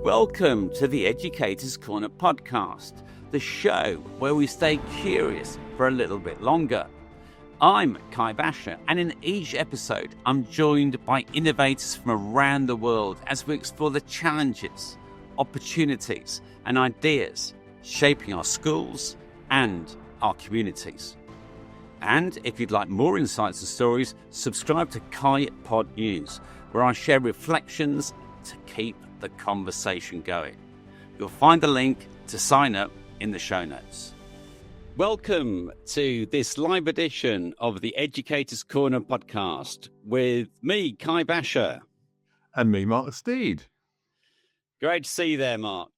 Welcome to the Educator's Corner podcast, the show where we stay curious for a little bit longer. I'm Vacher, and in each episode, I'm joined by innovators from around the world as we explore the challenges, opportunities, and ideas shaping our schools and our communities. And if you'd like more insights and stories, subscribe to Kai Pod News, where I share reflections to keep the conversation going. You'll find the link to sign up in the show notes. Welcome to this live edition of the Educator's Corner podcast with me, Kai Vacher. And me, Mark Steed. Great to see you there, Mark.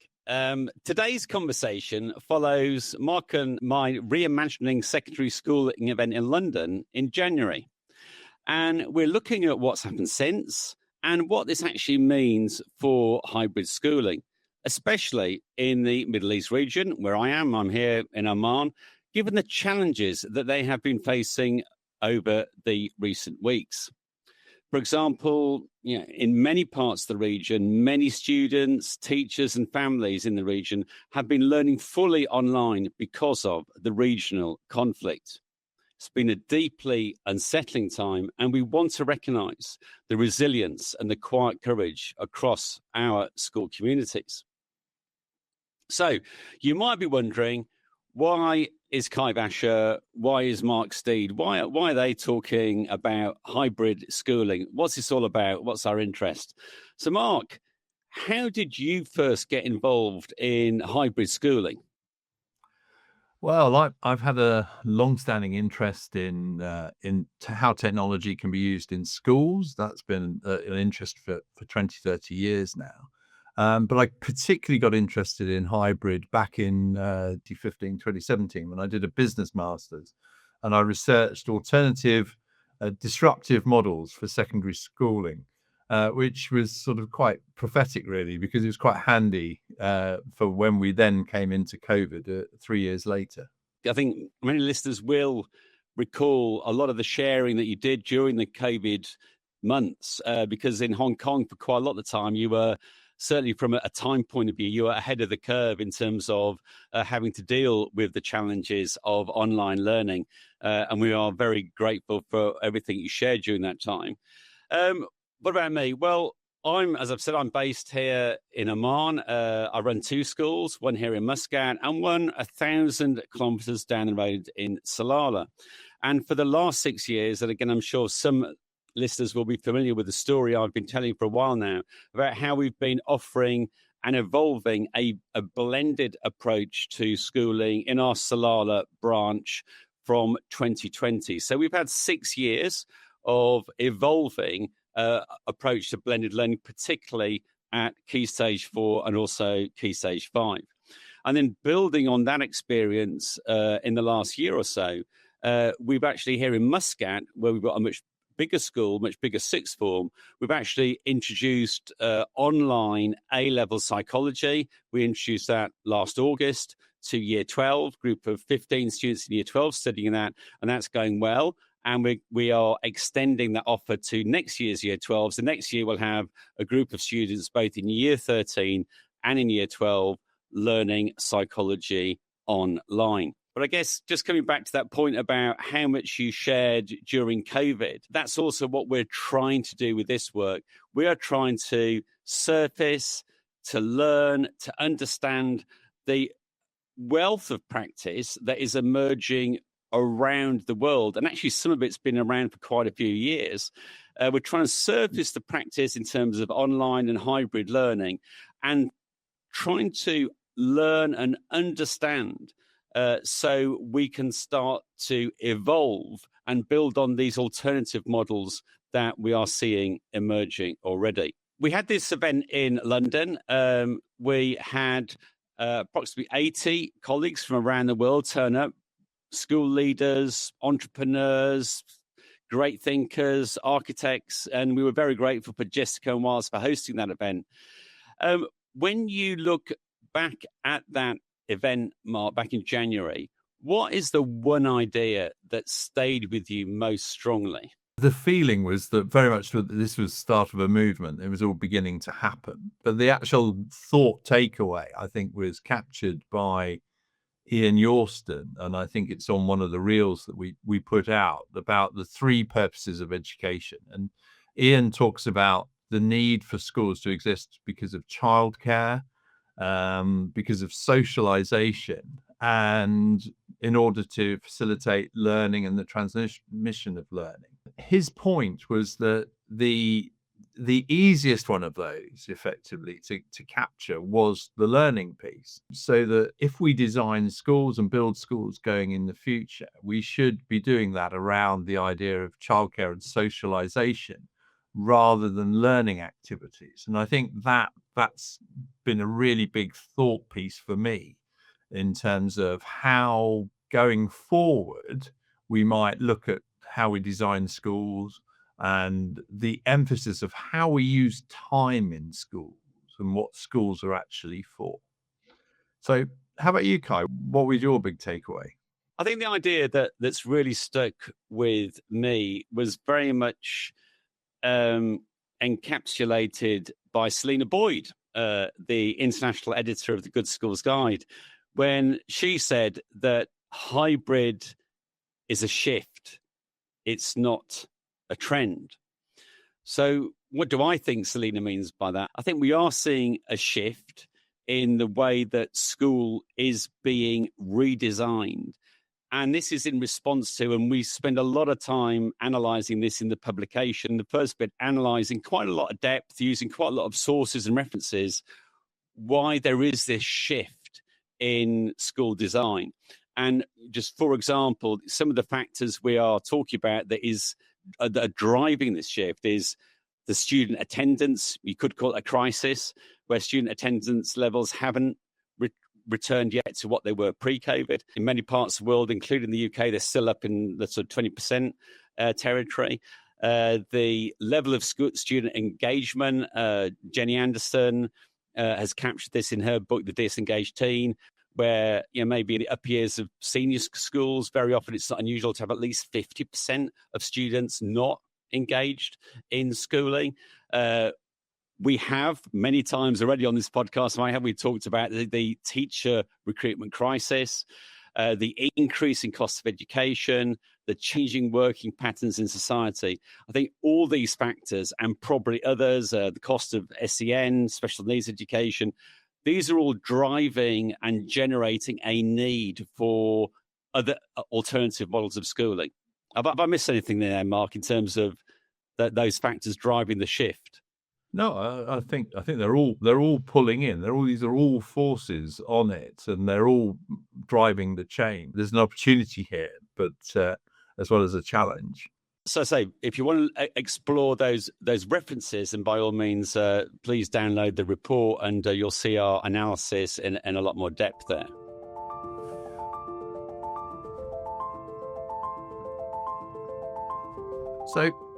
Today's conversation follows Mark and my Reimagining Secondary Schooling event in London in January. And we're looking at what's happened since and what this actually means for hybrid schooling, especially in the Middle East region where I am. I'm here in Oman, given the challenges that they have been facing over the recent weeks. For example, in many parts of the region, many students, teachers and families in the region have been learning fully online because of the regional conflict. It's been a deeply unsettling time, and we want to recognise the resilience and the quiet courage across our school communities. So you might be wondering, why is Kai Vacher, why is Mark Steed, why are they talking about hybrid schooling? What's this all about? What's our interest? So Mark, how did you first get involved in hybrid schooling? Well, I've had a long-standing interest in how technology can be used in schools. That's been an interest for 20, 30 years now. But I particularly got interested in hybrid back in 2017 when I did a business master's, and I researched alternative disruptive models for secondary schooling, which was sort of quite prophetic, really, because it was quite handy for when we then came into COVID 3 years later. I think many listeners will recall a lot of the sharing that you did during the COVID months, because in Hong Kong for quite a lot of the time, you were certainly from a time point of view, you were ahead of the curve in terms of having to deal with the challenges of online learning. And we are very grateful for everything you shared during that time. What about me? Well, as I've said, I'm based here in Oman. I run two schools, one here in Muscat and one 1,000 kilometers down the road in Salalah. And for the last 6 years, and again, I'm sure some listeners will be familiar with the story I've been telling for a while now about how we've been offering and evolving a blended approach to schooling in our Salalah branch from 2020. So we've had 6 years of evolving approach to blended learning, particularly at Key Stage 4 and also Key Stage 5. And then building on that experience in the last year or so, we've actually here in Muscat, where we've got a much bigger school, much bigger sixth form, we've actually introduced online A-level psychology. We introduced that last August to Year 12, group of 15 students in Year 12 studying that, and that's going well. And we are extending that offer to next year's Year 12. So next year we'll have a group of students both in Year 13 and in Year 12 learning psychology online. But I guess just coming back to that point about how much you shared during COVID, that's also what we're trying to do with this work. We are trying to surface, to learn, to understand the wealth of practice that is emerging around the world, and actually some of it's been around for quite a few years. We're trying to surface the practice in terms of online and hybrid learning and trying to learn and understand so we can start to evolve and build on these alternative models that we are seeing emerging already. We had this event in London. We had approximately 80 colleagues from around the world turn up, school leaders, entrepreneurs, great thinkers, architects, and we were very grateful for Jessica and Wiles for hosting that event. When you look back at that event, Mark, back in January, what is the one idea that stayed with you most strongly? The feeling was that very much this was the start of a movement. It was all beginning to happen. But the actual thought takeaway, I think, was captured by Ian Yorston, and I think it's on one of the reels that we put out about the three purposes of education. And Ian talks about the need for schools to exist because of childcare, because of socialization, and in order to facilitate learning and the transmission of learning. His point was that the easiest one of those effectively to capture was the learning piece, so that if we design schools and build schools going in the future, we should be doing that around the idea of childcare and socialization rather than learning activities. And I think that's been a really big thought piece for me in terms of how going forward we might look at how we design schools and the emphasis of how we use time in schools and what schools are actually for. So how about you, Kai? What was your big takeaway? I think the idea that's really stuck with me was very much encapsulated by Selina Boyd, the international editor of the Good Schools Guide, when she said that hybrid is a shift. It's not a trend. So what do I think Selina means by that? I think we are seeing a shift in the way that school is being redesigned. And this is in response to, and we spend a lot of time analysing this in the publication, the first bit analysing quite a lot of depth, using quite a lot of sources and references, why there is this shift in school design. And just for example, some of the factors we are talking about that are driving this shift is the student attendance. You could call it a crisis, where student attendance levels haven't returned yet to what they were pre-COVID. In many parts of the world, including the UK, they're still up in the sort of 20% territory. The level of student engagement, Jenny Anderson has captured this in her book, The Disengaged Teen, where maybe in the upper years of senior schools, very often it's not unusual to have at least 50% of students not engaged in schooling. We have many times already on this podcast, why have we talked about the teacher recruitment crisis, the increase in cost of education, the changing working patterns in society. I think all these factors, and probably others, the cost of SEN, special needs education, these are all driving and generating a need for other alternative models of schooling. Have I missed anything there, Mark, in terms of those factors driving the shift? No, I think they're all pulling in. These are all forces on it, and they're all driving the change. There's an opportunity here, but as well as a challenge. So, if you want to explore those references, and by all means, please download the report, and you'll see our analysis in a lot more depth there.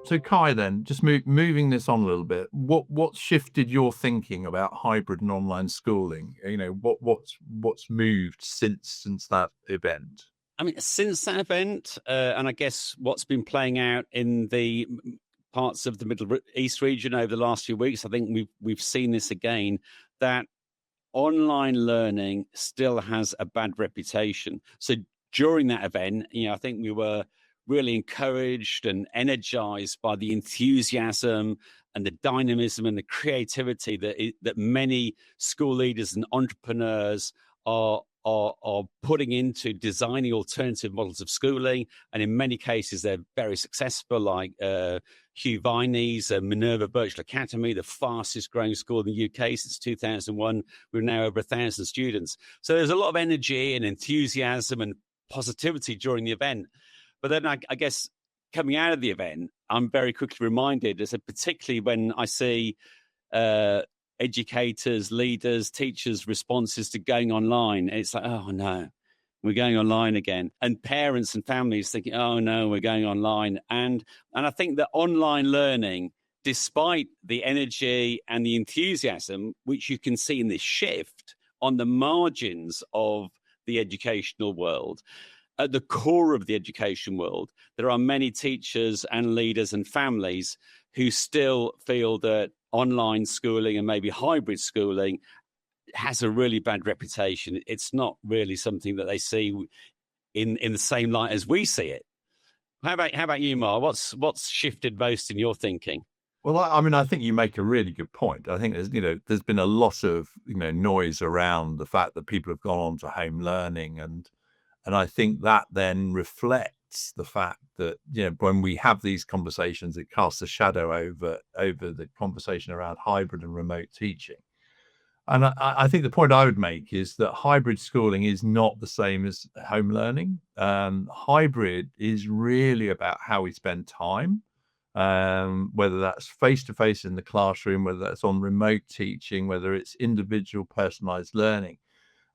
So Kai, then, just moving this on a little bit, what shifted your thinking about hybrid and online schooling? What's moved since that event? I mean, since that event, and I guess what's been playing out in the parts of the Middle East region over the last few weeks, I think we've seen this again, that online learning still has a bad reputation. So during that event, I think we were really encouraged and energized by the enthusiasm and the dynamism and the creativity that many school leaders and entrepreneurs are putting into designing alternative models of schooling. And in many cases, they're very successful, like Hugh Viney's Minerva Virtual Academy, the fastest growing school in the UK since 2001. We're now over 1,000 students. So there's a lot of energy and enthusiasm and positivity during the event. But then I guess coming out of the event, I'm very quickly reminded, particularly when I see educators, leaders, teachers' responses to going online. It's like, oh no, we're going online again. And parents and families thinking, oh no, we're going online. And I think that online learning, despite the energy and the enthusiasm, which you can see in this shift on the margins of the educational world, at the core of the education world, there are many teachers and leaders and families who still feel that online schooling and maybe hybrid schooling has a really bad reputation. It's not really something that they see in the same light as we see it. How about you, Mark? What's shifted most in your thinking? Well, I mean, I think you make a really good point. I think there's been a lot of, noise around the fact that people have gone on to home learning, and I think that then reflects the fact that, when we have these conversations, it casts a shadow over the conversation around hybrid and remote teaching. And I think the point I would make is that hybrid schooling is not the same as home learning. Hybrid is really about how we spend time, whether that's face-to-face in the classroom, whether that's on remote teaching, whether it's individual personalized learning.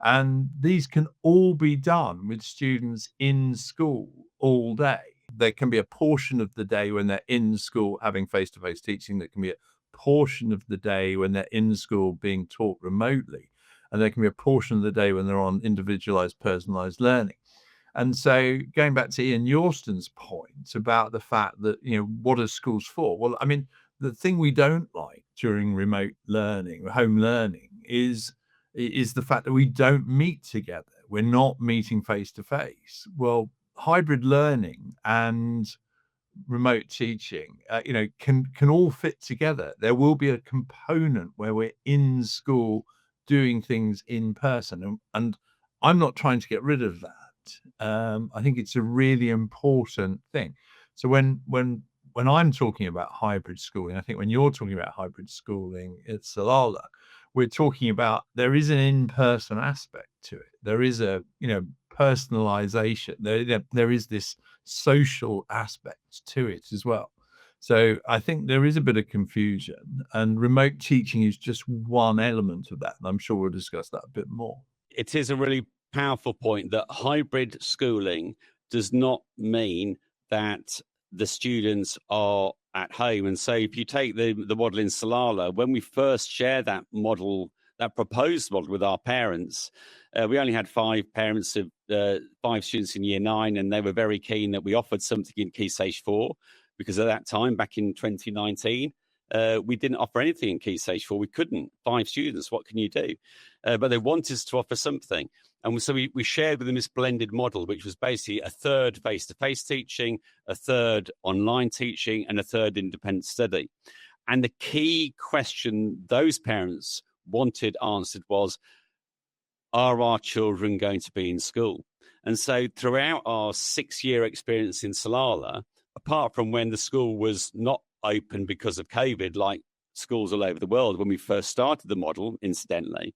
And these can all be done with students in school all day. There can be a portion of the day when they're in school having face-to-face teaching. There can be a portion of the day when they're in school being taught remotely. And there can be a portion of the day when they're on individualized, personalized learning. And so going back to Ian Yorston's point about the fact that, what are schools for? Well, I mean, the thing we don't like during remote learning, home learning, is the fact that we don't meet together. We're not meeting face to face. Well, hybrid learning and remote teaching, can all fit together. There will be a component where we're in school doing things in person, and I'm not trying to get rid of that. I think it's a really important thing. So when I'm talking about hybrid schooling, I think when you're talking about hybrid schooling at Salalah, we're talking about there is an in-person aspect to it. There is a personalization. There is this social aspect to it as well. So I think there is a bit of confusion, and remote teaching is just one element of that. And I'm sure we'll discuss that a bit more. It is a really powerful point that hybrid schooling does not mean that the students are at home. And so if you take the model in Salalah, when we first shared that model, that proposed model with our parents, we only had 5 parents of 5 students in year 9, and they were very keen that we offered something in Key Stage 4, because at that time, back in 2019, we didn't offer anything in Key Stage 4. We couldn't. 5 students, what can you do? But they wanted us to offer something. And so we shared with them this blended model, which was basically a third face-to-face teaching, a third online teaching, and a third independent study. And the key question those parents wanted answered was, are our children going to be in school? And so throughout our 6-year experience in Salalah, apart from when the school was not open because of COVID, like schools all over the world when we first started the model, incidentally,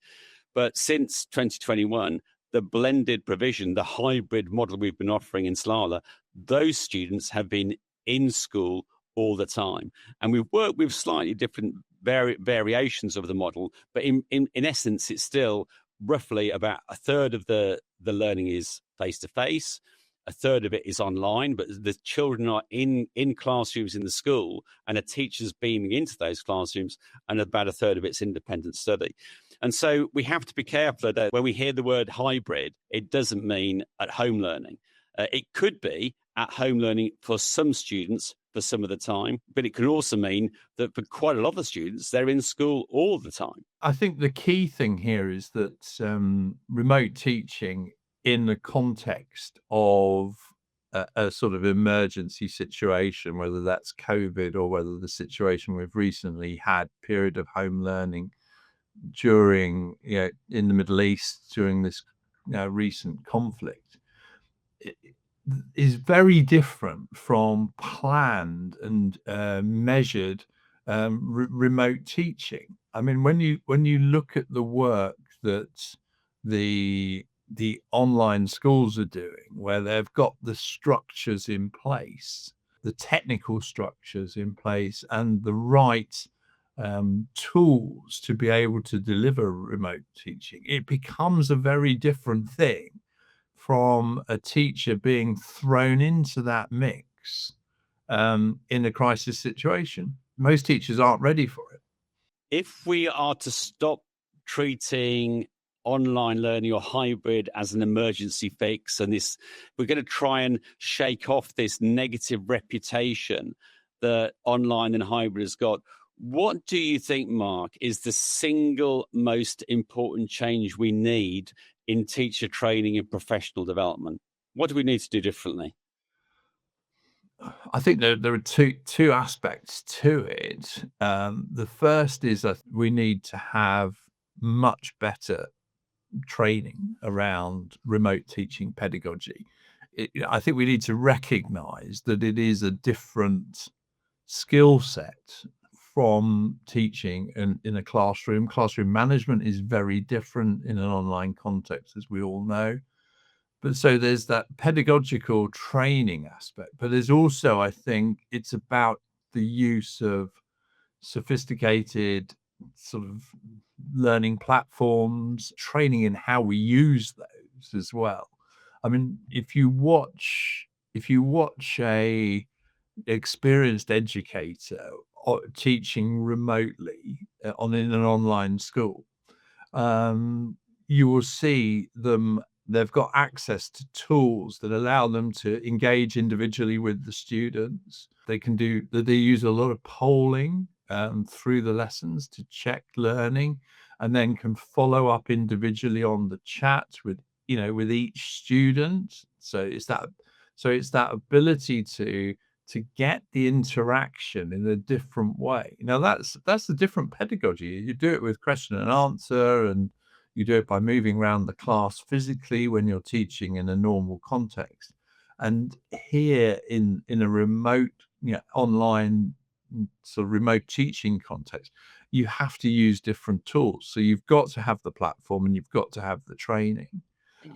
but since 2021, the blended provision, the hybrid model we've been offering in Salalah, those students have been in school all the time. And we've worked with slightly different variations of the model, but in essence, it's still roughly about a third of the learning is face-to-face, a third of it is online, but the children are in classrooms in the school, and a teacher's beaming into those classrooms, and about a third of it's independent study. And so we have to be careful that when we hear the word hybrid, it doesn't mean at home learning. It could be at home learning for some students for some of the time, but it can also mean that for quite a lot of students, they're in school all the time. I think the key thing here is that remote teaching in the context of a sort of emergency situation, whether that's COVID or whether the situation we've recently had, period of home learning during, in the Middle East during this recent conflict, is very different from planned and measured remote teaching. I mean, when you look at the work that the online schools are doing, where they've got the structures in place, the technical structures in place, and the right tools to be able to deliver remote teaching, it becomes a very different thing from a teacher being thrown into that mix in a crisis situation. Most teachers aren't ready for it. If we are to stop treating online learning or hybrid as an emergency fix, and this, we're going to try and shake off this negative reputation that online and hybrid has got. What do you think, Mark, is the single most important change we need in teacher training and professional development? What do we need to do differently? I think there are two aspects to it. The first is that we need to have much better training around remote teaching pedagogy. I think we need to recognize that it is a different skill set from teaching in a classroom. Classroom management is very different in an online context, as we all know. But so there's that pedagogical training aspect, but there's also, I think, it's about the use of sophisticated sort of learning platforms, training in how we use those as well. I mean, if you watch a experienced educator teaching remotely in an online school, you will see them. They've got access to tools that allow them to engage individually with the students. They use a lot of polling through the lessons to check learning, and then can follow up individually on the chat with each student. So it's that ability to get the interaction in a different way. Now that's a different pedagogy. You do it with question and answer, and you do it by moving around the class physically when you're teaching in a normal context. And here in a remote, online sort of remote teaching context, you have to use different tools. So you've got to have the platform and you've got to have the training.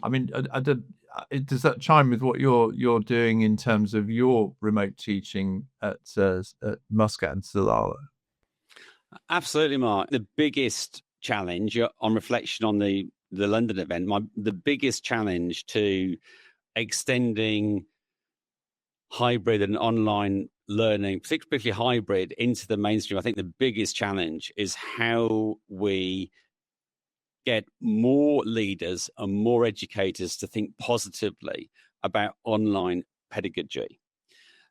I mean, does that chime with what you're doing in terms of your remote teaching at Muscat and Salalah? Absolutely, Mark. The biggest challenge, on reflection on the London event, the biggest challenge to extending hybrid and online learning, particularly hybrid, into the mainstream, I think the biggest challenge is how we get more leaders and more educators to think positively about online pedagogy.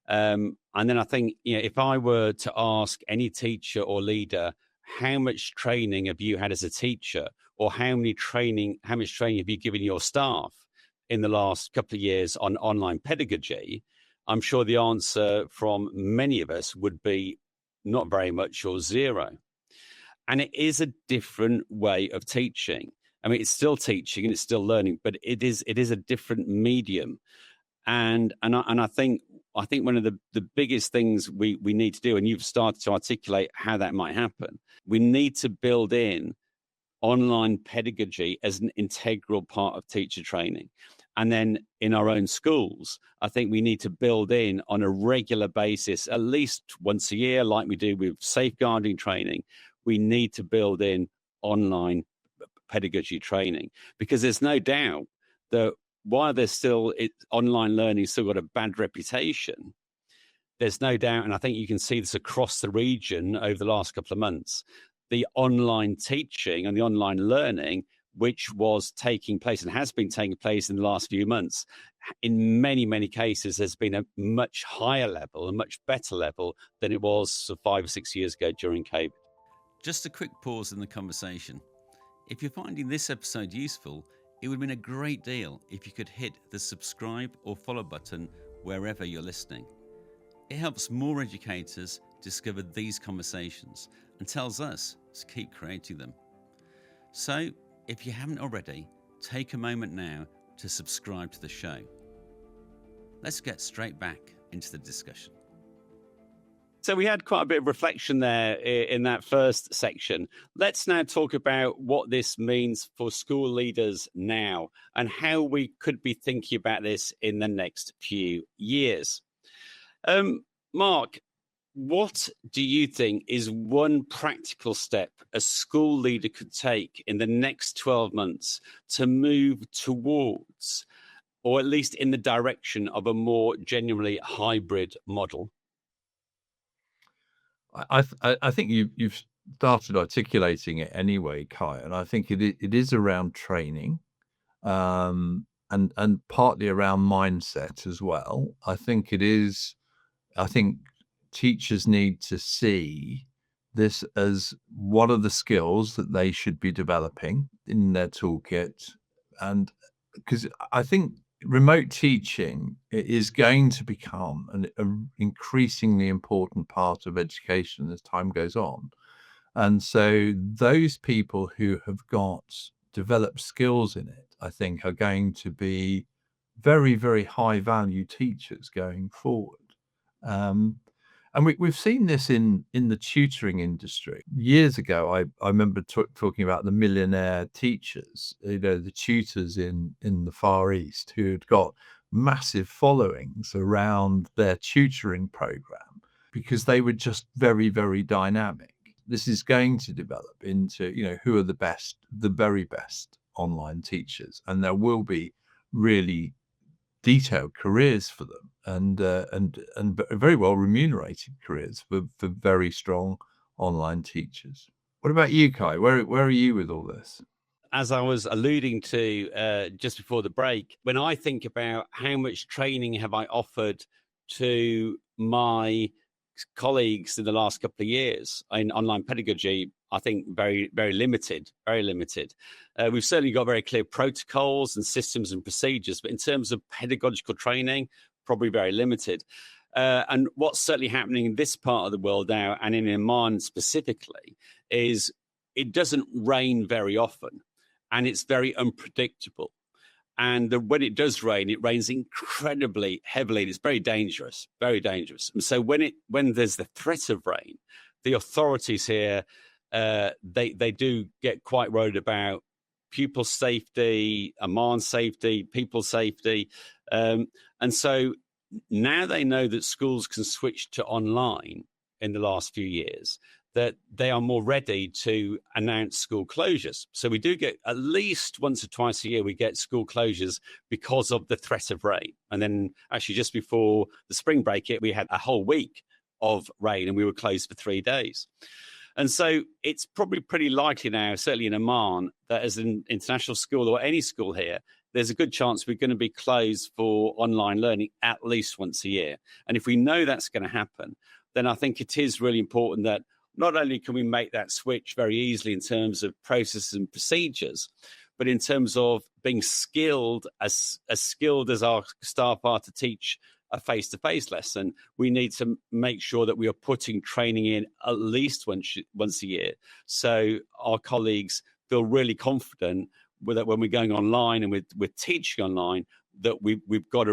And then I think, if I were to ask any teacher or leader, how much training have you had as a teacher, or how much training have you given your staff in the last couple of years on online pedagogy, I'm sure the answer from many of us would be not very much or zero. And it is a different way of teaching. I mean, it's still teaching and it's still learning, but it is a different medium. And I think one of the biggest things we need to do, and you've started to articulate how that might happen, we need to build in online pedagogy as an integral part of teacher training. And then in our own schools, I think we need to build in on a regular basis, at least once a year, like we do with safeguarding training. We need to build in online pedagogy training, because there's no doubt that while online learning still got a bad reputation, there's no doubt, and I think you can see this across the region over the last couple of months, the online teaching and the online learning, which was taking place and has been taking place in the last few months, in many, many cases, has been a much higher level, a much better level than it was 5 or 6 years ago during COVID. Just a quick pause in the conversation. If you're finding this episode useful, it would mean a great deal if you could hit the subscribe or follow button wherever you're listening. It helps more educators discover these conversations and tells us to keep creating them. So, if you haven't already, take a moment now to subscribe to the show. Let's get straight back into the discussion. So we had quite a bit of reflection there in that first section. Let's now talk about what this means for school leaders now and how we could be thinking about this in the next few years. Mark, what do you think is one practical step a school leader could take in the next 12 months to move towards, or at least in the direction of, a more genuinely hybrid model? I think you've started articulating it anyway, Kai, and I think it is around training, and partly around mindset as well. I think teachers need to see this as one of the skills that they should be developing in their toolkit. And because I think remote teaching is going to become an increasingly important part of education as time goes on. And so those people who have got developed skills in it, I think, are going to be very, very high value teachers going forward. And we've seen this in the tutoring industry. Years ago, I remember talking about the millionaire teachers, the tutors in the Far East who had got massive followings around their tutoring program because they were just very, very dynamic. This is going to develop into, who are the very best online teachers, and there will be really detailed careers for them, and very well remunerated careers for very strong online teachers. What about you, Kai? Where are you with all this? As I was alluding to just before the break, when I think about how much training have I offered to my colleagues in the last couple of years in online pedagogy, I think very, very limited, very limited. We've certainly got very clear protocols and systems and procedures, but in terms of pedagogical training, probably very limited. And what's certainly happening in this part of the world now, and in Oman specifically, is it doesn't rain very often, and it's very unpredictable. And when it does rain, it rains incredibly heavily. And it's very dangerous, very dangerous. And so when there's the threat of rain, the authorities here, they do get quite worried about pupil safety, Oman safety, people safety. And so now they know that schools can switch to online in the last few years, that they are more ready to announce school closures. So we do get at least once or twice a year, we get school closures because of the threat of rain. And then actually just before the spring break, we had a whole week of rain and we were closed for 3 days. And so it's probably pretty likely now, certainly in Oman, that as an international school or any school here, there's a good chance we're going to be closed for online learning at least once a year. And if we know that's going to happen, then I think it is really important that not only can we make that switch very easily in terms of processes and procedures, but in terms of being skilled, as skilled as our staff are to teach a face-to-face lesson, we need to make sure that we are putting training in at least once a year. So our colleagues feel really confident that when we're going online and we're teaching online, that we've got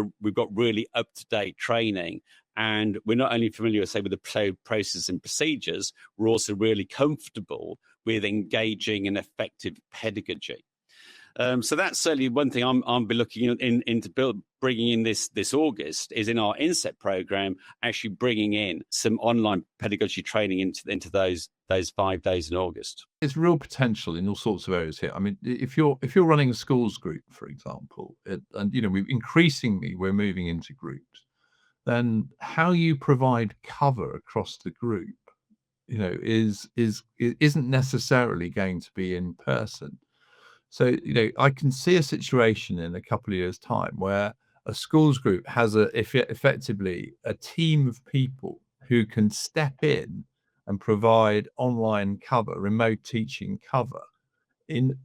really up-to-date training. And we're not only familiar, say, with the process and procedures, we're also really comfortable with engaging in effective pedagogy. So that's certainly one thing I'm be looking into bringing in this August, is in our inset program, actually bringing in some online pedagogy training into those 5 days in August. There's real potential in all sorts of areas here. I mean, if you're running a schools group, for example, and we're moving into groups, then how you provide cover across the group, isn't necessarily going to be in person. So, I can see a situation in a couple of years' time where a schools group has effectively a team of people who can step in and provide online cover, remote teaching cover in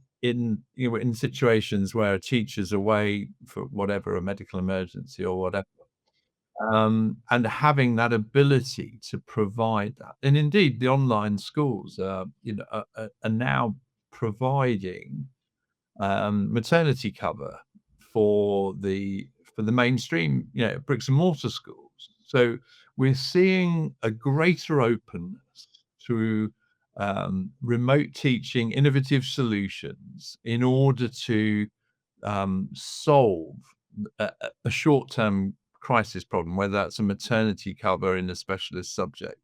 situations where a teacher's away for whatever, a medical emergency or whatever. And having that ability to provide that. And indeed, the online schools are now providing maternity cover for the mainstream, bricks and mortar schools. So we're seeing a greater openness to remote teaching, innovative solutions in order to solve a short-term crisis problem, whether that's a maternity cover in a specialist subject.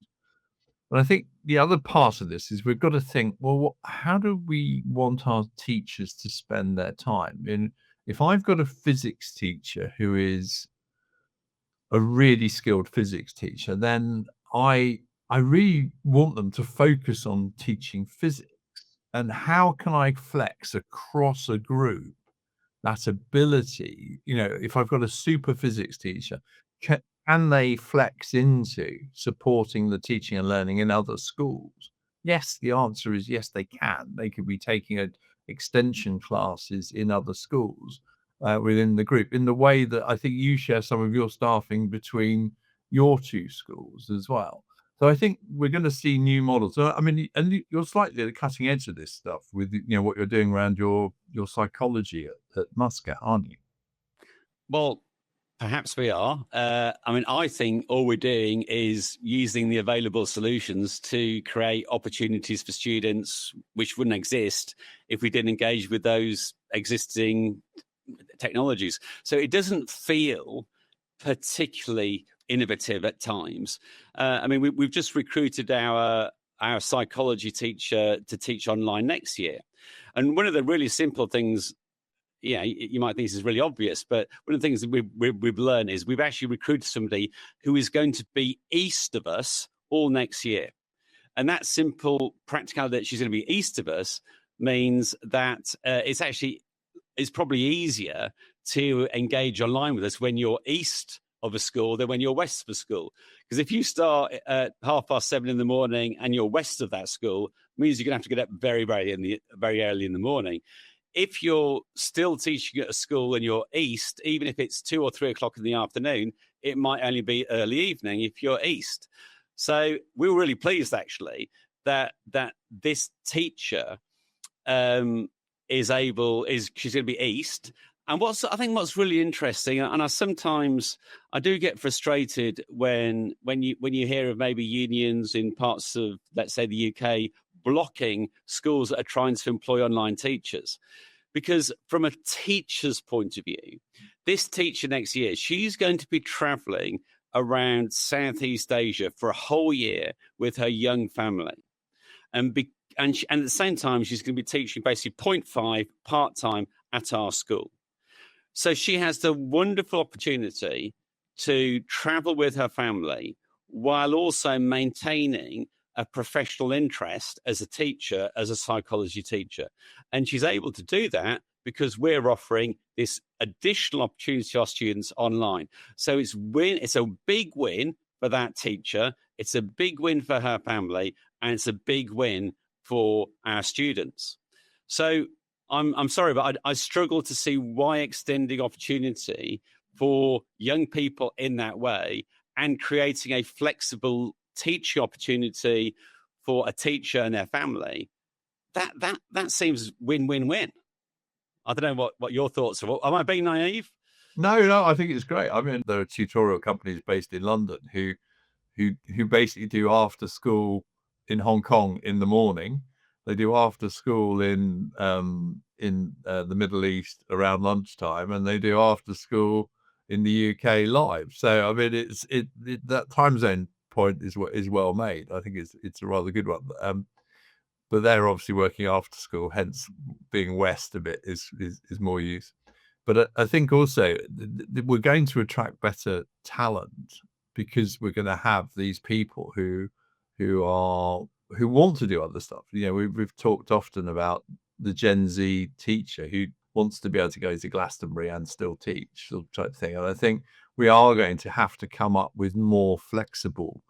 But I think the other part of this is we've got to think, well, how do we want our teachers to spend their time? And if I've got a physics teacher who is a really skilled physics teacher, then I I really want them to focus on teaching physics, and how can I flex across a group that ability? If I've got a super physics teacher, can they flex into supporting the teaching and learning in other schools? Yes, the answer is yes, they can. They could be taking extension classes in other schools within the group, in the way that I think you share some of your staffing between your two schools as well. So I think we're going to see new models. So, I mean, and you're slightly at the cutting edge of this stuff with what you're doing around your psychology at Muscat, aren't you? Well, perhaps we are. I mean, I think all we're doing is using the available solutions to create opportunities for students which wouldn't exist if we didn't engage with those existing technologies. So it doesn't feel particularly innovative at times. I mean, we've just recruited our psychology teacher to teach online next year. And one of the really simple things, you might think this is really obvious, but one of the things that we've learned is we've actually recruited somebody who is going to be east of us all next year. And that simple practicality that she's going to be east of us means that it's probably easier to engage online with us when you're east of a school than when you're west of a school. Because if you start at 7:30 in the morning and you're west of that school, it means you're going to have to get up very, very early in the morning. If you're still teaching at a school and you're east, even if it's 2 or 3 o'clock in the afternoon, it might only be early evening if you're east. So we were really pleased, actually, that this teacher she's going to be east. And I think what's really interesting, and I do get frustrated when you hear of maybe unions in parts of, let's say, the UK blocking schools that are trying to employ online teachers. Because from a teacher's point of view, this teacher next year, she's going to be traveling around Southeast Asia for a whole year with her young family. And at the same time, she's going to be teaching basically 0.5 part-time at our school. So she has the wonderful opportunity to travel with her family while also maintaining a professional interest as a teacher, as a psychology teacher. And she's able to do that because we're offering this additional opportunity to our students online. So it's a big win for that teacher. It's a big win for her family, and it's a big win for our students. So I'm sorry, but I struggle to see why extending opportunity for young people in that way and creating a flexible teaching opportunity for a teacher and their family, that seems win-win-win. I don't know what your thoughts are. Am I being naive? No, I think it's great. I mean, there are tutorial companies based in London who basically do after school in Hong Kong in the morning. They do after school in the Middle East around lunchtime, and they do after school in the UK live. So I mean, that time zone point is well made. I think it's a rather good one. But they're obviously working after school, hence being west a bit is more use. But I think also we're going to attract better talent because we're going to have these people who want to do other stuff. We've talked often about the Gen Z teacher who wants to be able to go to Glastonbury and still teach, sort of type thing. And I think we are going to have to come up with more flexible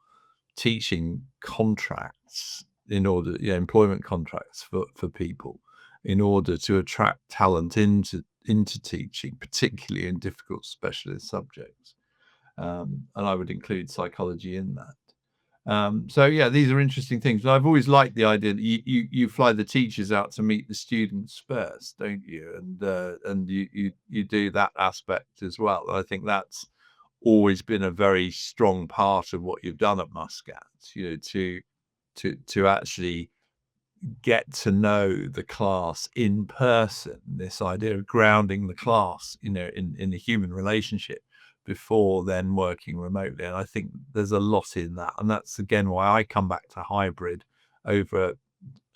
teaching contracts employment contracts for people in order to attract talent into teaching, particularly in difficult specialist subjects. And I would include psychology in that. So yeah, these are interesting things. But I've always liked the idea that you fly the teachers out to meet the students first, don't you? And you do that aspect as well. I think that's always been a very strong part of what you've done at Muscat, to actually get to know the class in person, this idea of grounding the class, in a human relationship before then working remotely. And I think there's a lot in that. And that's, again, why I come back to hybrid over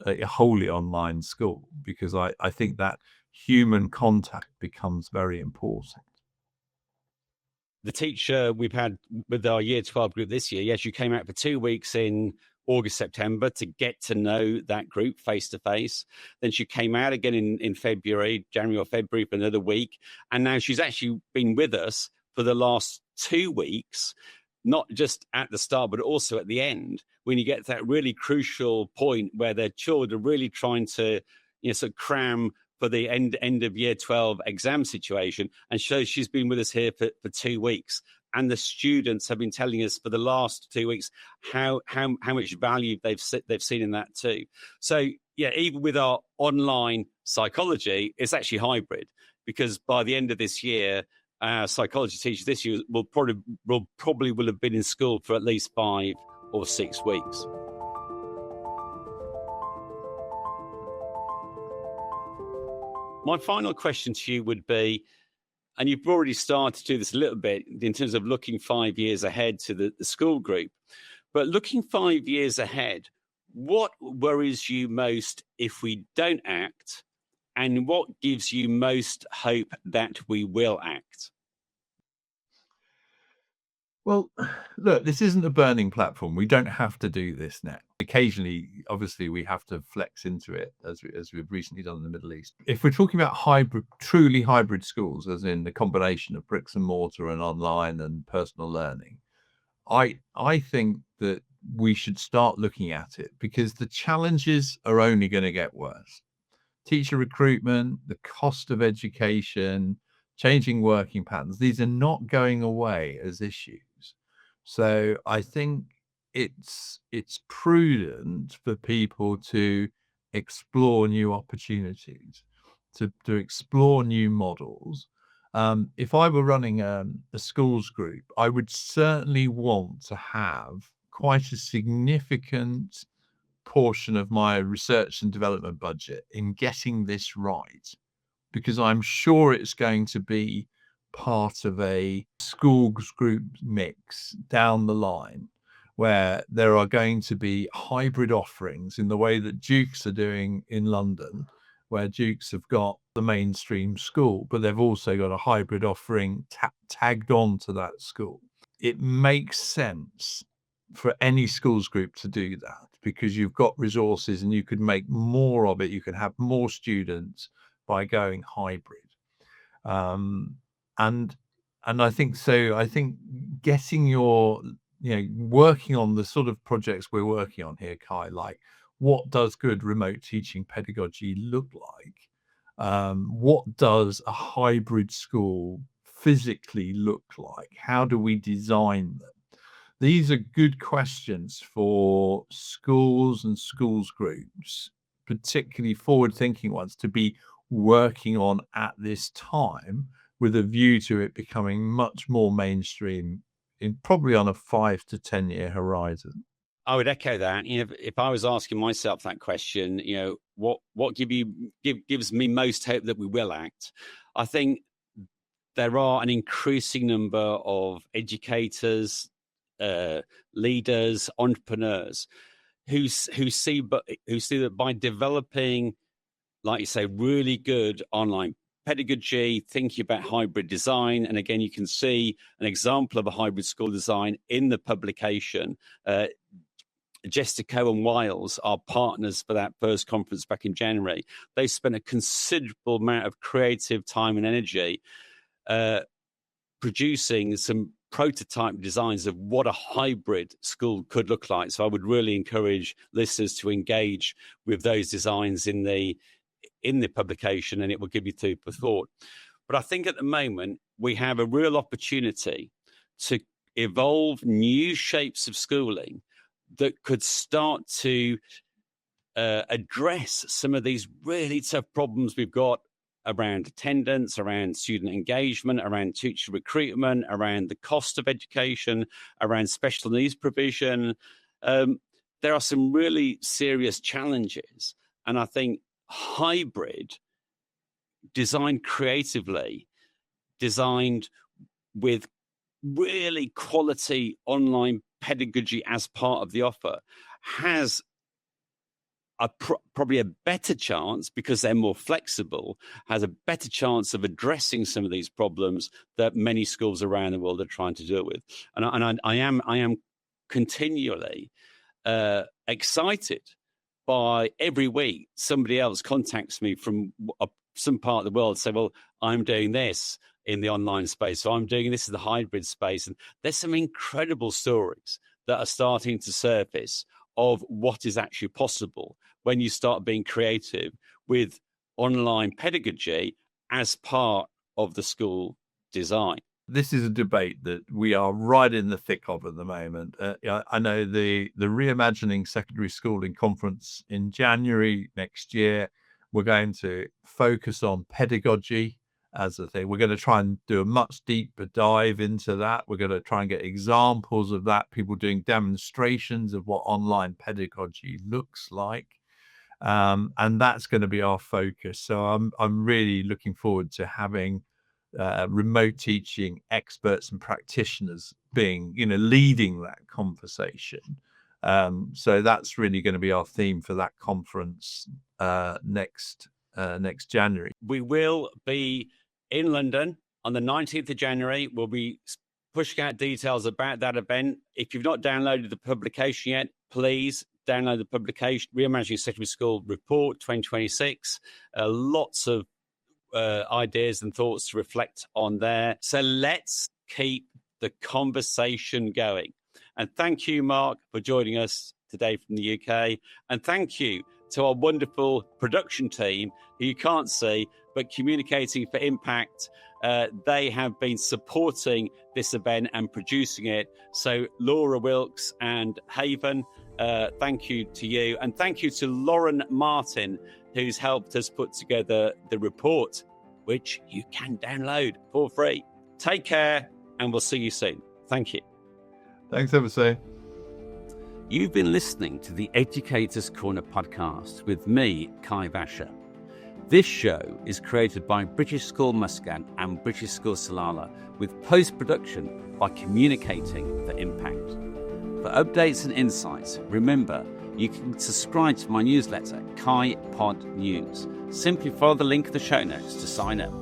a wholly online school, because I think that human contact becomes very important. the teacher we've had with our year 12 group this year, yes, you came out for 2 weeks in August, September to get to know that group face to face. Then she came out again in February, January or February for another week. And now she's actually been with us for the last 2 weeks, not just at the start, but also at the end, when you get to that really crucial point where their children are really trying to, sort of cram for the end of year 12 exam situation. And so she's been with us here for 2 weeks. And the students have been telling us for the last 2 weeks how much value they've seen in that too. So yeah, even with our online psychology, it's actually hybrid, because by the end of this year, our psychology teachers this year will probably have been in school for at least 5 or 6 weeks. My final question to you would be, and you've already started to do this a little bit in terms of looking 5 years ahead to the school group, but looking 5 years ahead, what worries you most if we don't act, and what gives you most hope that we will act? Well, look, this isn't a burning platform. We don't have to do this now. Occasionally, obviously, we have to flex into it, as we've recently done in the Middle East. If we're talking about truly hybrid schools, as in the combination of bricks and mortar and online and personal learning, I think that we should start looking at it, because the challenges are only going to get worse. Teacher recruitment, the cost of education, changing working patterns, these are not going away as issues. So I think it's prudent for people to explore new opportunities, to explore new models. If I were running a schools group, I would certainly want to have quite a significant portion of my research and development budget in getting this right, because I'm sure it's going to be part of a schools group mix down the line, where there are going to be hybrid offerings in the way that Dukes are doing in London, where Dukes have got the mainstream school, but they've also got a hybrid offering tagged on to that school. It makes sense for any schools group to do that, because you've got resources and you could make more of it. You can have more students by going hybrid. And I think so. I think getting working on the sort of projects we're working on here, Kai, like what does good remote teaching pedagogy look like? What does a hybrid school physically look like? How do we design them? These are good questions for schools and schools groups, particularly forward-thinking ones, to be working on at this time, with a view to it becoming much more mainstream probably on a 5 to 10 year horizon. I would echo that. If I was asking myself that question, what gives me most hope that we will act? I think there are an increasing number of educators, leaders, entrepreneurs who see that by developing, like you say, really good online pedagogy, thinking about hybrid design. And again, you can see an example of a hybrid school design in the publication. Jessica and Wiles, our partners for that first conference back in January, they spent a considerable amount of creative time and energy producing some prototype designs of what a hybrid school could look like. So I would really encourage listeners to engage with those designs in the publication, and it will give you food for thought. But I think at the moment we have a real opportunity to evolve new shapes of schooling that could start to address some of these really tough problems we've got around attendance, around student engagement, around teacher recruitment, around the cost of education, around special needs provision. There are some really serious challenges. And I think hybrid, designed creatively, designed with really quality online pedagogy as part of the offer, has probably a better chance, because they're more flexible, has a better chance of addressing some of these problems that many schools around the world are trying to deal with. And I am continually excited by every week somebody else contacts me from some part of the world, say, well, I'm doing this in the online space, so I'm doing this in the hybrid space. And there's some incredible stories that are starting to surface of what is actually possible when you start being creative with online pedagogy as part of the school design. This is a debate that we are right in the thick of at the moment. I know the Reimagining Secondary Schooling conference in January next year, we're going to focus on pedagogy as a thing. We're going to try and do a much deeper dive into that. We're going to try and get examples of that, people doing demonstrations of what online pedagogy looks like. And that's going to be our focus. So I'm really looking forward to having remote teaching experts and practitioners being, leading that conversation. So that's really going to be our theme for that conference next January. We will be in London on the 19th of January. We'll be pushing out details about that event. If you've not downloaded the publication yet, please download the publication, Reimagining Secondary School Report 2026. Lots of ideas and thoughts to reflect on there. So let's keep the conversation going. And thank you, Mark, for joining us today from the UK. And thank you to our wonderful production team, who you can't see, but Communicating for Impact. They have been supporting this event and producing it. So Laura Wilkes and Haven, thank you to you. And thank you to Lauren Martin, who's helped us put together the report, which you can download for free. Take care, and we'll see you soon. Thank you. Thanks ever so. You've been listening to the Educators Corner podcast with me, Kai Vacher. This show is created by British School Muscat and British School Salalah, with post-production by Communicating for Impact. For updates and insights, remember, you can subscribe to my newsletter, Kai Pod News. Simply follow the link in the show notes to sign up.